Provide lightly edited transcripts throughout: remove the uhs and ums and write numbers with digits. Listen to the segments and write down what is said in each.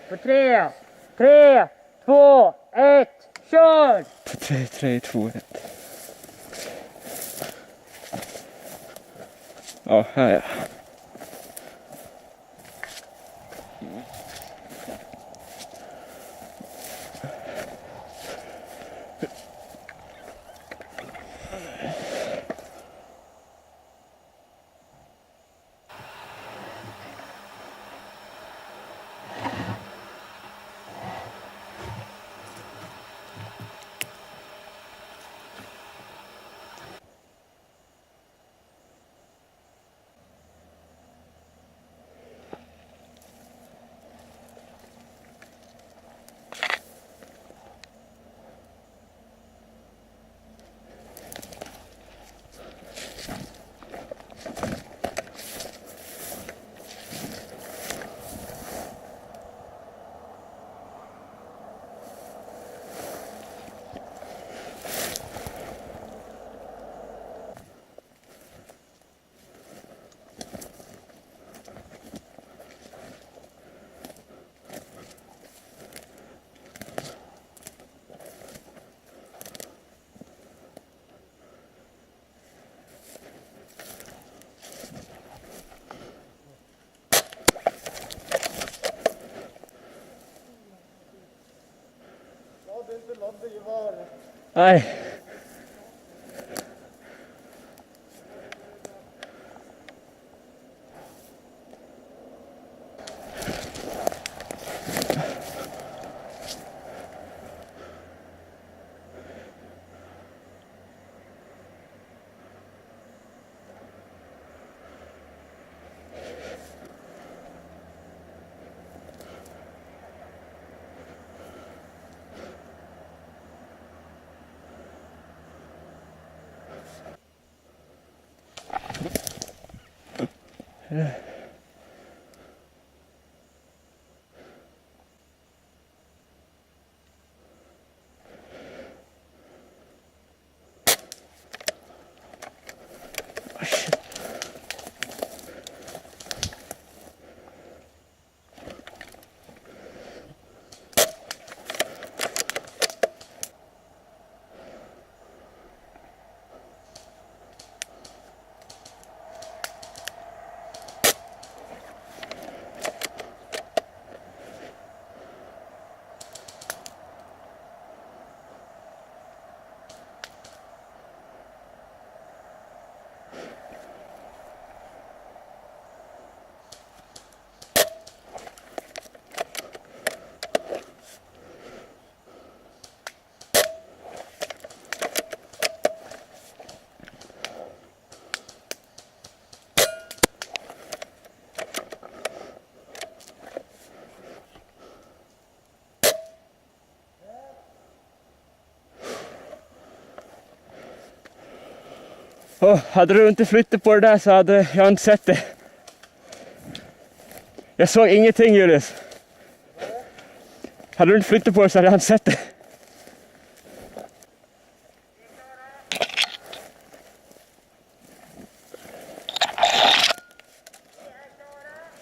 På 3, 3, 2, 1, kör! På 3, 3, 2, 1. Ja, här ja. Nej. Hade du inte flyttat på det där så hade jag inte sett det. Jag såg ingenting, Julius. Hade du inte flyttat på det så hade jag inte sett det.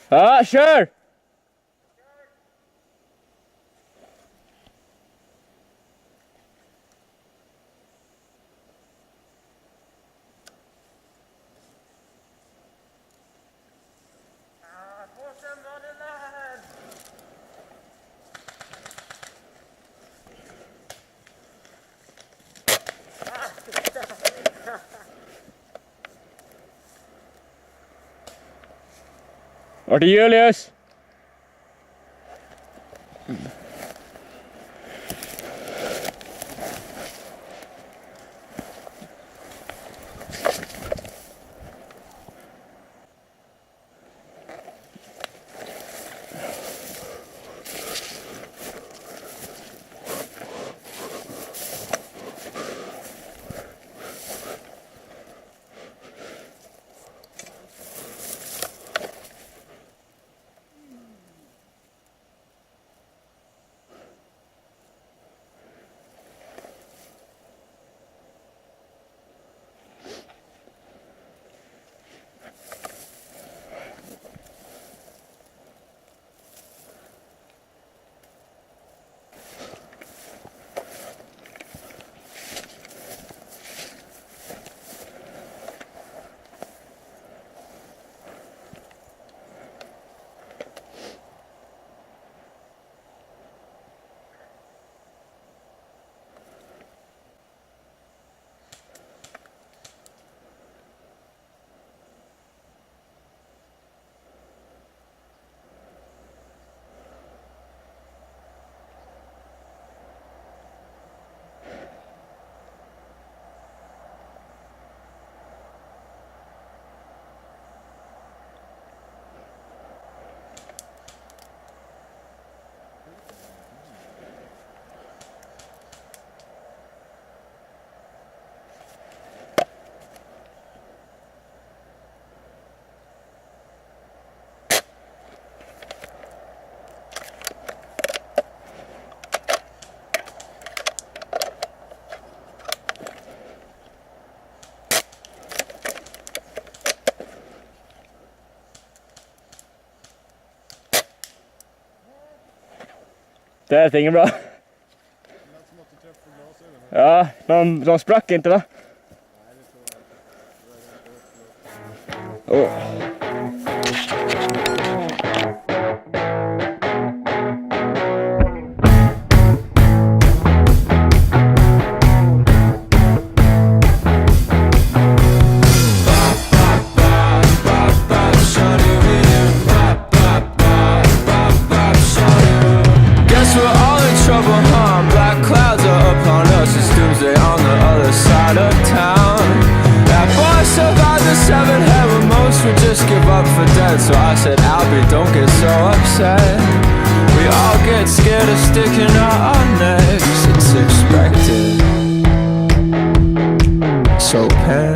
Ja, kör! Vart är Julius? Det är inget bra. Ja, de sprack inte va? Åh. Guess we're all in trouble, huh? Black clouds are upon us. It's doomsday on the other side of town. That boy survived the 7 hell, but most would just give up for dead. So I said, Albie, don't get so upset. We all get scared of sticking out our necks. It's expected. So pen